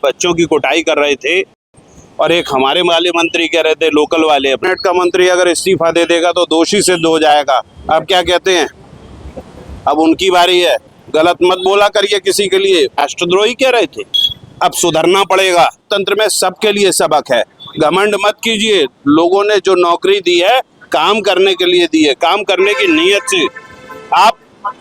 बच्चों की कुटाई कर रहे थे और एक हमारे वाले मंत्री कह रहे थे लोकल वाले कैबिनेट का मंत्री अगर इस्तीफा दे देगा तो दोषी सिद्ध हो जाएगा। अब क्या कहते हैं, अब उनकी बारी है। गलत मत बोला करिए किसी के लिए, राष्ट्रद्रोही कह रहे थे। अब सुधरना पड़ेगा। तंत्र में सबके लिए सबक है। घमंड मत कीजिए। लोगों ने जो नौकरी दी है काम करने के लिए दी है, काम करने की नीयत से। आप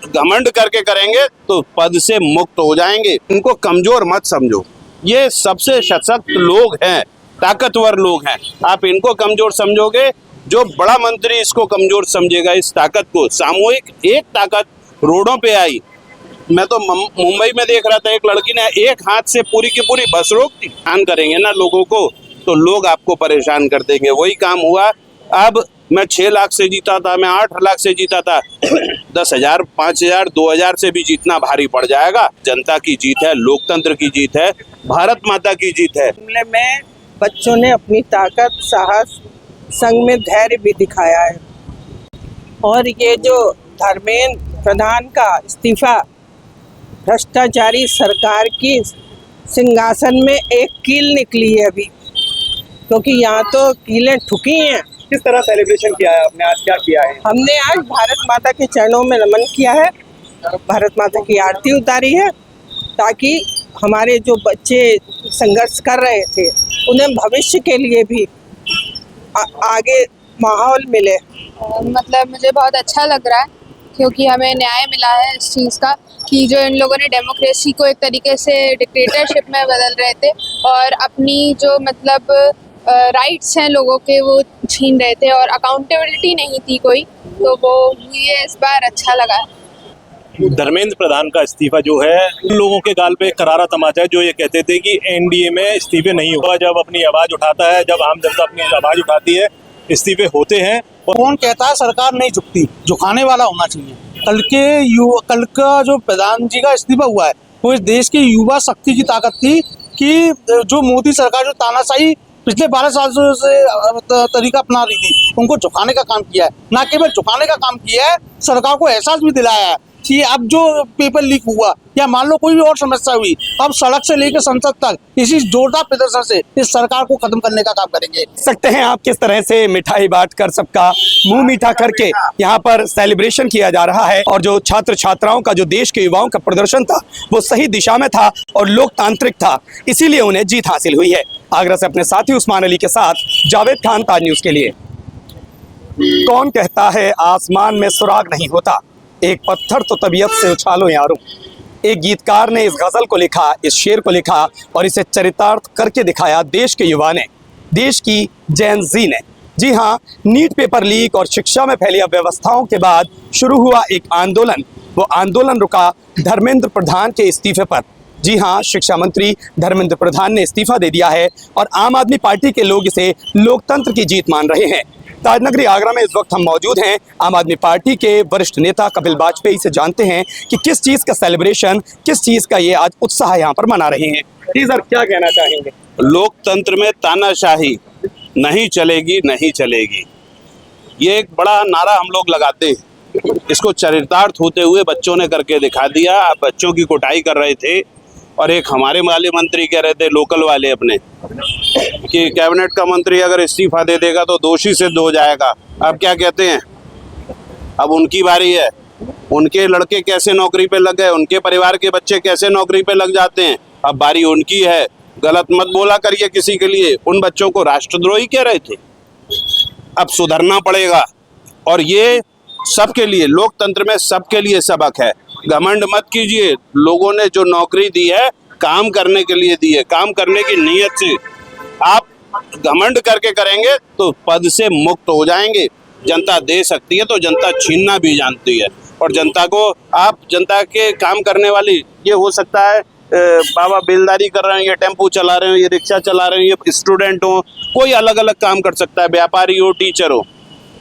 घमंड करके करेंगे तो पद से मुक्त हो जाएंगे। इनको कमजोर मत समझो। ये सबसे सशक्त लोग हैं, ताकतवर लोग हैं। आप इनको कमजोर समझोगे, जो बड़ा मंत्री इसको कमजोर समझेगा। इस ताकत को सामूहिक एक ताकत रोडों पे आई। मैं तो मुंबई में देख रहा था, एक लड़की ने एक हाथ से पूरी की पूरी बस रोक दी। परेशान करेंगे ना लोगों को तो लोग आपको परेशान कर देंगे। वही काम हुआ। अब मैं 6 लाख से जीता था, मैं 8 लाख से जीता था, 10,000, 5,000, 2,000 से भी जीतना भारी पड़ जाएगा। जनता की जीत है, लोकतंत्र की जीत है, भारत माता की जीत है। मामले में बच्चों ने अपनी ताकत, साहस, संग में धैर्य भी दिखाया है। और ये जो धर्मेंद्र प्रधान का इस्तीफा भ्रष्टाचारी सरकार की सिंहासन में एक कील निकली है अभी, क्योंकि यहाँ तो कीलें ठुकी हैं। किस तरह सेलिब्रेशन किया है आपने, आज क्या किया है? हमने आज भारत माता के चरणों में नमन किया है, भारत माता की आरती उतारी है, ताकि हमारे जो बच्चे संघर्ष कर रहे थे उन्हें भविष्य के लिए भी आगे माहौल मिले। मतलब मुझे बहुत अच्छा लग रहा है, क्योंकि हमें न्याय मिला है इस चीज़ का कि जो इन लोगों ने डेमोक्रेसी को एक तरीके से डिक्टेटरशिप में बदल रहे थे और अपनी जो मतलब राइट्स हैं लोगों के वो छीन रहे थे और अकाउंटेबिलिटी नहीं थी कोई, तो वो ये इस बार अच्छा लगा। धर्मेंद्र प्रधान का इस्तीफा जो है उन लोगों के गाल पे करारा तमाचा है जो ये कहते थे कि एनडीए में इस्तीफे नहीं होगा। जब अपनी आवाज उठाता है, जब आम जनता अपनी आवाज उठाती है, इस्तीफे होते हैं। कौन कहता है सरकार नहीं झुकती? झुकाने वाला होना चाहिए। कल का जो प्रधान जी का इस्तीफा हुआ है वो इस देश की युवा शक्ति की ताकत थी कि जो मोदी सरकार जो तानाशाही पिछले 12 साल से तरीका अपना रही थी, उनको झुकाने का काम किया है। ना केवल झुकाने का काम किया है, सरकार को एहसास भी दिलाया है कि अब जो पेपर लीक हुआ या मान लो कोई भी और समस्या हुई, अब सड़क से लेकर संसद तक इसी जोरदार प्रदर्शन से इस सरकार को खत्म करने का काम करेंगे। सकते हैं आप किस तरह से मिठाई बांट कर सबका मुंह मीठा करके यहाँ पर सेलिब्रेशन किया जा रहा है। और जो छात्र छात्राओं का, जो देश के युवाओं का प्रदर्शन था वो सही दिशा में था और लोकतांत्रिक था, इसीलिए उन्हें जीत हासिल हुई है। आगरा से अपने साथी उस्मान अली के साथ जावेद खान, ताज न्यूज के लिए। कौन कहता है आसमान में सुराग नहीं होता, एक पत्थर तो तबीयत से उछालो यारों। एक गीतकार ने इस गजल को लिखा, इस शेर को लिखा और इसे चरितार्थ करके दिखाया देश के युवा ने, देश की जेन जी ने। जी हाँ, नीट पेपर लीक और शिक्षा में फैली अव्यवस्थाओं के बाद शुरू हुआ एक आंदोलन, वो आंदोलन रुका धर्मेंद्र प्रधान के इस्तीफे पर। जी हाँ, शिक्षा मंत्री धर्मेंद्र प्रधान ने इस्तीफा दे दिया है और आम आदमी पार्टी के लोग इसे लोकतंत्र की जीत मान रहे हैं। ताजनगरी आगरा में इस वक्त हम मौजूद हैं। आम आदमी पार्टी के वरिष्ठ नेता कपिल वाजपेयी से जानते हैं कि किस चीज़ का सेलिब्रेशन, किस चीज़ का ये आज उत्साह यहाँ पर मना रहे हैं। जी सर, क्या कहना चाहेंगे? लोकतंत्र में तानाशाही नहीं चलेगी, नहीं चलेगी, ये एक बड़ा नारा हम लोग लगाते हैं। इसको चरितार्थ होते हुए बच्चों ने करके दिखा दिया। आप बच्चों की कुटाई कर रहे थे और एक हमारे वाले मंत्री कह रहे थे लोकल वाले अपने कि कैबिनेट का मंत्री अगर इस्तीफा दे देगा तो दोषी सिद्ध हो जाएगा। अब क्या कहते हैं, अब उनकी बारी है। उनके लड़के कैसे नौकरी पे लग गए, उनके परिवार के बच्चे कैसे नौकरी पे लग जाते हैं, अब बारी उनकी है। गलत मत बोला करिए किसी के लिए। उन बच्चों को राष्ट्रद्रोही कह रहे थे। अब सुधरना पड़ेगा और ये सबके लिए, लोकतंत्र में सबके लिए सबक है। घमंड मत कीजिए। लोगों ने जो नौकरी दी है काम करने के लिए दी है, काम करने की नीयत से। आप घमंड करके करेंगे तो पद से मुक्त हो जाएंगे। जनता दे सकती है तो जनता छीनना भी जानती है। और जनता को, आप जनता के काम करने वाली, ये हो सकता है बाबा बेलदारी कर रहे हैं, ये टेम्पो चला रहे हो, ये रिक्शा चला रहे हैं, ये स्टूडेंट हो, कोई अलग अलग काम कर सकता है, व्यापारी हो, टीचर हो।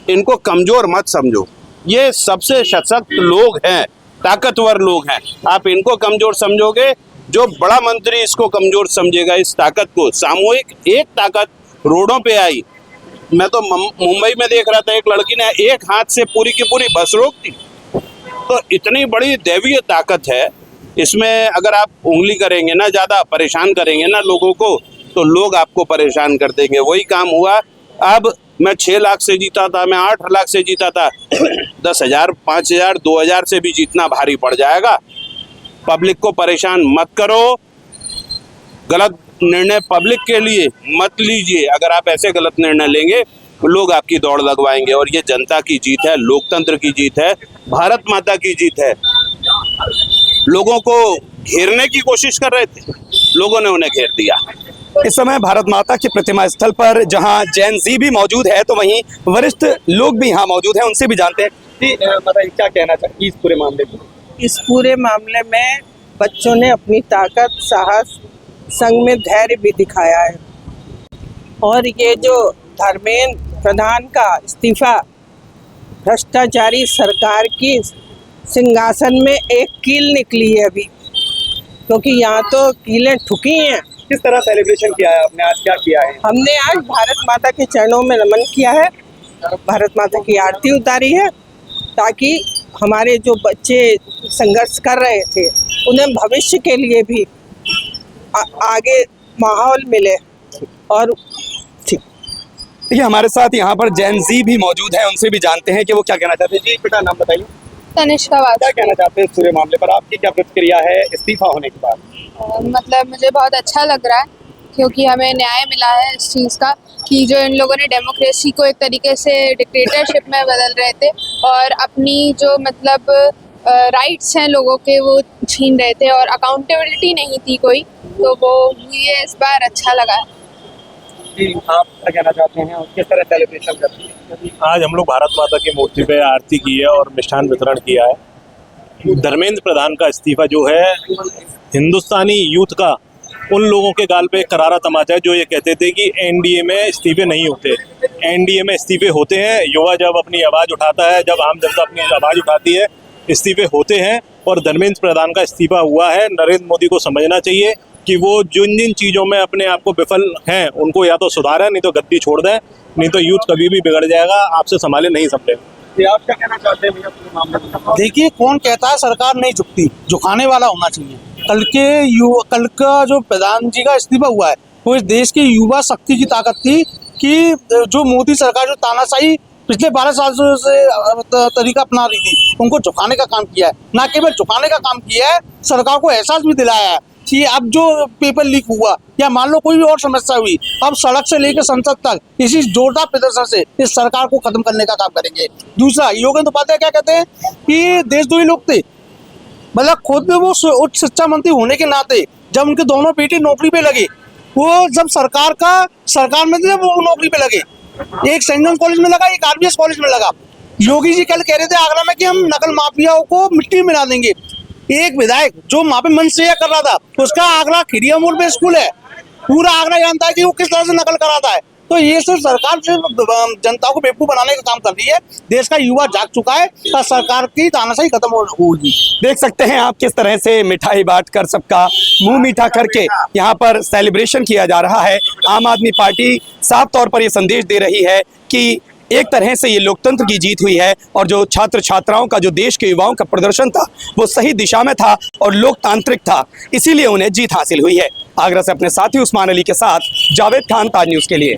इनको कमजोर मत समझो। ये सबसे सशक्त लोग हैं, ताकतवर लोग हैं। आप इनको कमजोर समझोगे, जो बड़ा मंत्री इसको कमजोर समझेगा। इस ताकत को सामूहिक एक ताकत रोडों पे आई। मैं तो मुंबई में देख रहा था, एक लड़की ने एक हाथ से पूरी की पूरी बस रोक दी। तो इतनी बड़ी दैवीय ताकत है इसमें अगर आप उंगली करेंगे ना, ज़्यादा परेशान करेंगे ना लोगों को, तो लोग आपको परेशान कर देंगे। वही काम हुआ। अब मैं 6 लाख से जीता था, मैं 8 लाख से जीता था, 10,000, 5,000, 2,000 से भी जीतना भारी पड़ जाएगा। पब्लिक को परेशान मत करो, गलत निर्णय पब्लिक के लिए मत लीजिए। अगर आप ऐसे गलत निर्णय लेंगे तो लोग आपकी दौड़ लगवाएंगे, और ये जनता की जीत है, लोकतंत्र की जीत है, भारत माता की जीत है। लोगों को घेरने की कोशिश कर रहे थे, लोगों ने उन्हें घेर दिया। इस समय भारत माता की प्रतिमा स्थल पर जहां जैन जी भी मौजूद है, तो वहीं वरिष्ठ लोग भी यहाँ मौजूद हैं, उनसे भी जानते हैं कि बताइए क्या कहना चाहिए इस पूरे मामले में। इस पूरे मामले में बच्चों ने अपनी ताकत, साहस, संग में धैर्य भी दिखाया है। और ये जो धर्मेंद्र प्रधान का इस्तीफा भ्रष्टाचारी सरकार की सिंहासन में एक कील निकली है अभी, क्योंकि यहाँ तो कीलें ठुकी हैं। किस तरह सेलिब्रेशन किया है आपने, आज क्या किया है? हमने आज भारत माता के चरणों में नमन किया है, भारत माता की आरती उतारी है, ताकि हमारे जो बच्चे संघर्ष कर रहे थे उन्हें भविष्य के लिए भी आगे माहौल मिले। और ठीक, देखिए हमारे साथ यहाँ पर जैन जी भी मौजूद हैं, उनसे भी जानते हैं कि वो क्या कहना चाहते हैं। जी बेटा, नाम बताइए। तनिष्का क्या कहना चाहते हैं इस पूरे मामले पर, आपकी क्या प्रतिक्रिया है इस्तीफा होने के बाद? मतलब मुझे बहुत अच्छा लग रहा है, क्योंकि हमें न्याय मिला है इस चीज़ का कि जो इन लोगों ने डेमोक्रेसी को एक तरीके से डिक्टेटरशिप में बदल रहे थे और अपनी जो मतलब राइट्स हैं लोगों के वो छीन रहे थे, और अकाउंटेबिलिटी नहीं थी कोई, तो वो हुई है इस बार। अच्छा लगा है। जी, आप क्या कहना चाहते हैं और किस तरह सेलिब्रेशन करते हैं? आज हम लोग भारत माता की मूर्ति पे आरती की है और मिष्ठान वितरण किया है। धर्मेंद्र प्रधान का इस्तीफा जो है हिंदुस्तानी यूथ का उन लोगों के गाल पे एक करारा तमाचा है जो ये कहते थे कि एनडीए में इस्तीफे नहीं होते। एनडीए में इस्तीफे होते हैं, युवा जब अपनी आवाज़ उठाता है, जब आम जनता अपनी आवाज़ उठाती है, इस्तीफे होते हैं। और धर्मेंद्र प्रधान का इस्तीफा हुआ है। नरेंद्र मोदी को समझना चाहिए कि वो जिन जिन चीज़ों में अपने आप को विफल हैं उनको या तो सुधारें, नहीं तो गद्दी छोड़ दें, नहीं तो यूथ कभी भी बिगड़ जाएगा, आपसे संभाले नहीं समझे। आप क्या कहना चाहते हैं भैया पूरे मामले में? देखिए, कौन कहता है सरकार नहीं झुकती, झुकाने वाला होना चाहिए। कल का जो प्रधान जी का इस्तीफा हुआ है वो इस देश की युवा शक्ति की ताकत थी कि जो मोदी सरकार जो तानाशाही पिछले 12 साल से तरीका अपना रही थी, उनको झुकाने का काम किया है। ना केवल झुकाने का काम किया है, सरकार को एहसास भी दिलाया है कि अब जो पेपर लीक हुआ या मान लो कोई भी और समस्या हुई, अब सड़क से लेकर संसद तक इसी जोरदार प्रदर्शन से इस सरकार को खत्म करने का काम करेंगे। दूसरा, योगेंद्र उपाध्याय क्या कहते हैं कि देशद्रोही लोग थे, मतलब खुद भी वो उच्च शिक्षा मंत्री होने के नाते जब उनके दोनों बेटे नौकरी पे लगे, वो जब सरकार में थे वो नौकरी पे लगे, एक सेंट जॉन कॉलेज में लगा, एक आरबीएस कॉलेज में लगा। योगी जी कल कह रहे थे आगरा में कि हम नकल माफियाओं को मिट्टी में मिला देंगे। एक विधायक जो वहाँ पे मंच से कर रहा था, उसका आगरा खिड़िया मोड़ पे स्कूल है, पूरा आगरा जानता है कि वो किस तरह से नकल कराता है। तो ये सिर्फ सरकार सिर्फ जनता को बेवकूफ बनाने का काम कर रही है। देश का युवा जाग चुका है, तो सरकार की तानाशाही खत्म होगी। देख सकते हैं आप किस तरह से मिठाई बांट कर सबका मुंह मीठा करके यहाँ पर सेलिब्रेशन किया जा रहा है। आम आदमी पार्टी साफ तौर पर ये संदेश दे रही है कि एक तरह से ये लोकतंत्र की जीत हुई है, और जो छात्र छात्राओं का, जो देश के युवाओं का प्रदर्शन था वो सही दिशा में था और लोकतांत्रिक था, इसीलिए उन्हें जीत हासिल हुई है। आगरा से अपने साथी उस्मान अली के साथ जावेद खान, ताज न्यूज़ के लिए।